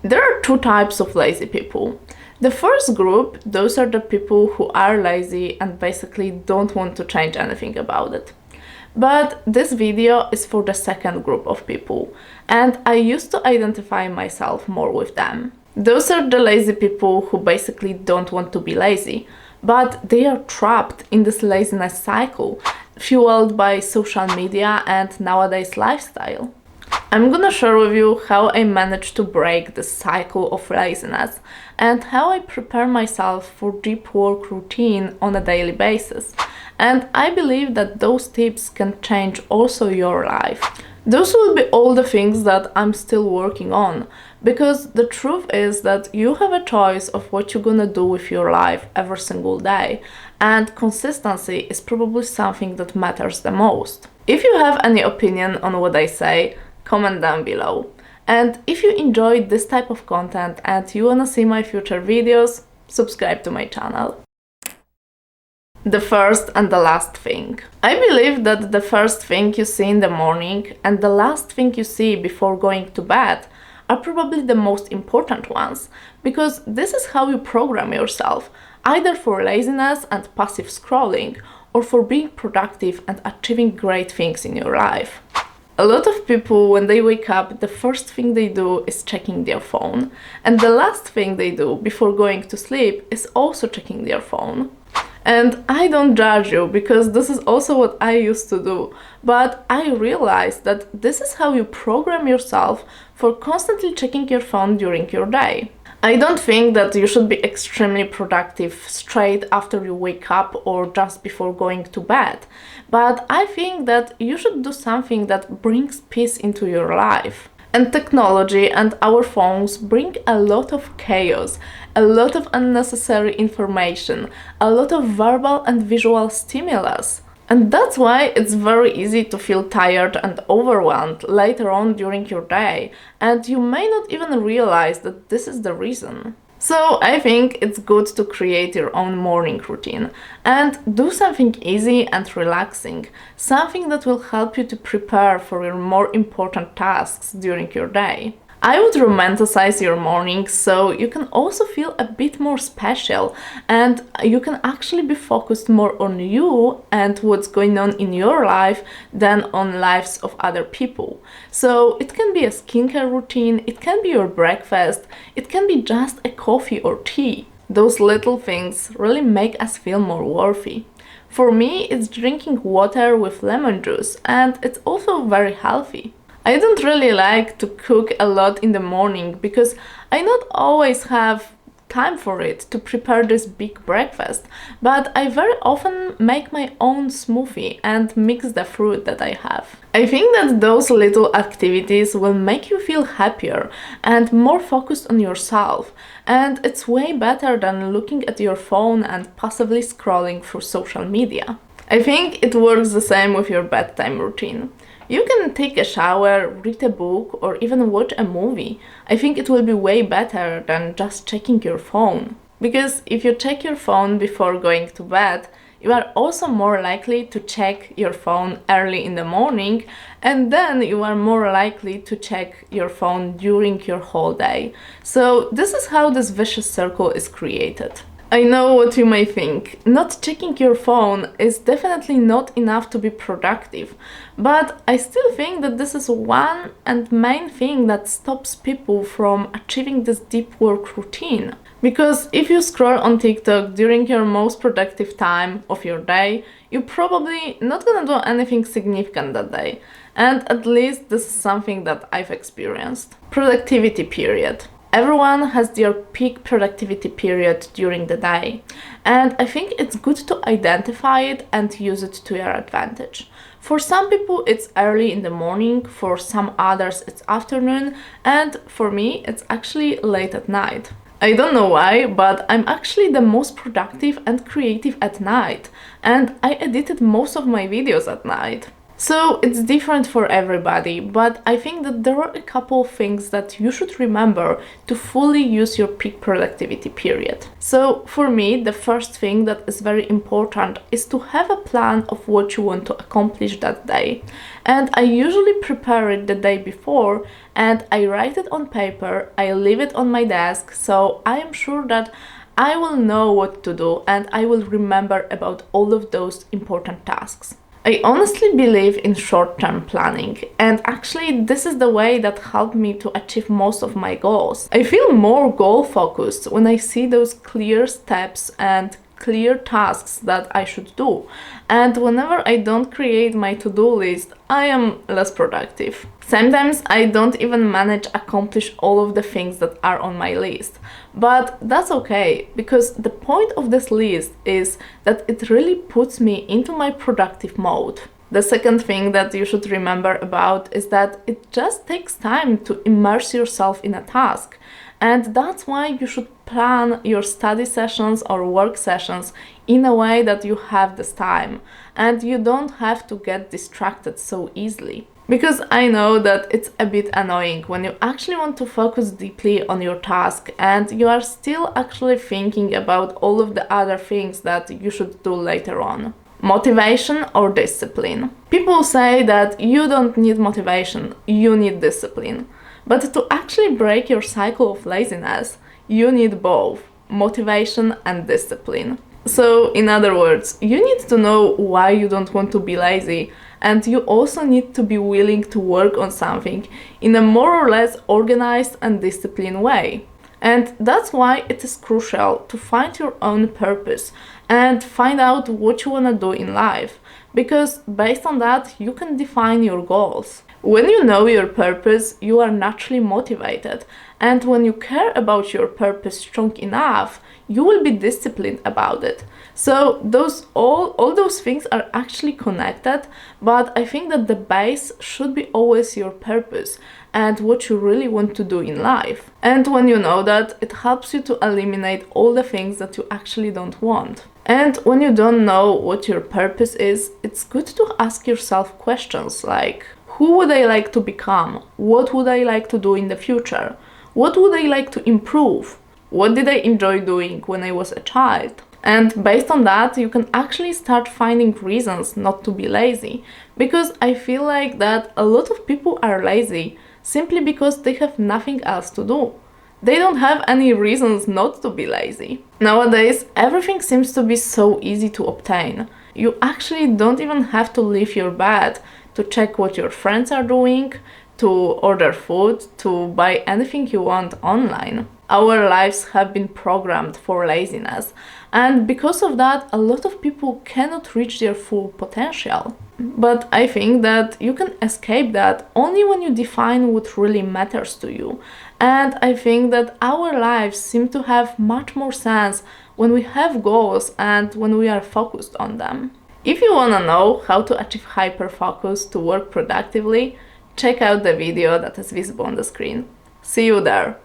There are two types of lazy people. The first group, those are the people who are lazy and basically don't want to change anything about it. But this video is for the second group of people, and I used to identify myself more with them. Those are the lazy people who basically don't want to be lazy, but they are trapped in this laziness cycle, fueled by social media and nowadays lifestyle. I'm gonna share with you how I managed to break this cycle of laziness and how I prepare myself for deep work routine on a daily basis. And I believe that those tips can change also your life. Those will be all the things that I'm still working on, because the truth is that you have a choice of what you're gonna do with your life every single day, and consistency is probably something that matters the most. If you have any opinion on what I say, comment down below. And if you enjoyed this type of content and you wanna see my future videos, subscribe to my channel. The first and the last thing. I believe that the first thing you see in the morning and the last thing you see before going to bed are probably the most important ones, because this is how you program yourself, either for laziness and passive scrolling or for being productive and achieving great things in your life. A lot of people, when they wake up, the first thing they do is checking their phone, and the last thing they do before going to sleep is also checking their phone. And I don't judge you, because this is also what I used to do, but I realized that this is how you program yourself for constantly checking your phone during your day. I don't think that you should be extremely productive straight after you wake up or just before going to bed, but I think that you should do something that brings peace into your life. And technology and our phones bring a lot of chaos, a lot of unnecessary information, a lot of verbal and visual stimulus. And that's why it's very easy to feel tired and overwhelmed later on during your day, and you may not even realize that this is the reason. So I think it's good to create your own morning routine and do something easy and relaxing, something that will help you to prepare for your more important tasks during your day. I would romanticize your mornings so you can also feel a bit more special and you can actually be focused more on you and what's going on in your life than on lives of other people. So it can be a skincare routine, it can be your breakfast, it can be just a coffee or tea. Those little things really make us feel more worthy. For me, it's drinking water with lemon juice, and it's also very healthy. I don't really like to cook a lot in the morning because I not always have time for it to prepare this big breakfast, but I very often make my own smoothie and mix the fruit that I have. I think that those little activities will make you feel happier and more focused on yourself, and it's way better than looking at your phone and passively scrolling through social media. I think it works the same with your bedtime routine. You can take a shower, read a book, or even watch a movie. I think it will be way better than just checking your phone. Because if you check your phone before going to bed, you are also more likely to check your phone early in the morning, and then you are more likely to check your phone during your whole day. So this is how this vicious circle is created. I know what you may think. Not checking your phone is definitely not enough to be productive, but I still think that this is one and main thing that stops people from achieving this deep work routine. Because if you scroll on TikTok during your most productive time of your day, you're probably not gonna do anything significant that day. And at least this is something that I've experienced. Productivity period. Everyone has their peak productivity period during the day, and I think it's good to identify it and use it to your advantage. For some people it's early in the morning, for some others it's afternoon, and for me it's actually late at night. I don't know why, but I'm actually the most productive and creative at night, and I edited most of my videos at night. So it's different for everybody, but I think that there are a couple of things that you should remember to fully use your peak productivity period. So for me, the first thing that is very important is to have a plan of what you want to accomplish that day. And I usually prepare it the day before and I write it on paper, I leave it on my desk, so I am sure that I will know what to do and I will remember about all of those important tasks. I honestly believe in short-term planning, and actually this is the way that helped me to achieve most of my goals. I feel more goal-focused when I see those clear steps and clear tasks that I should do. And whenever I don't create my to-do list, I am less productive. Sometimes I don't even manage to accomplish all of the things that are on my list. But that's okay, because the point of this list is that it really puts me into my productive mode. The second thing that you should remember about is that it just takes time to immerse yourself in a task. And that's why you should plan your study sessions or work sessions in a way that you have this time and you don't have to get distracted so easily. Because I know that it's a bit annoying when you actually want to focus deeply on your task and you are still actually thinking about all of the other things that you should do later on. Motivation or discipline? People say that you don't need motivation, you need discipline. But to actually break your cycle of laziness, you need both motivation and discipline. So, in other words, you need to know why you don't want to be lazy, and you also need to be willing to work on something in a more or less organized and disciplined way. And that's why it is crucial to find your own purpose and find out what you want to do in life, because based on that, you can define your goals. When you know your purpose, you are naturally motivated, and when you care about your purpose strong enough, you will be disciplined about it. So all those things are actually connected, but I think that the base should be always your purpose and what you really want to do in life. And when you know that, it helps you to eliminate all the things that you actually don't want. And when you don't know what your purpose is, it's good to ask yourself questions like, who would I like to become? What would I like to do in the future? What would I like to improve? What did I enjoy doing when I was a child? And based on that, you can actually start finding reasons not to be lazy. Because I feel like that a lot of people are lazy simply because they have nothing else to do. They don't have any reasons not to be lazy. Nowadays, everything seems to be so easy to obtain. You actually don't even have to leave your bed to check what your friends are doing, to order food, to buy anything you want online. Our lives have been programmed for laziness, and because of that, a lot of people cannot reach their full potential. But I think that you can escape that only when you define what really matters to you. And I think that our lives seem to have much more sense when we have goals and when we are focused on them. If you want to know how to achieve hyper-focus to work productively, check out the video that is visible on the screen. See you there!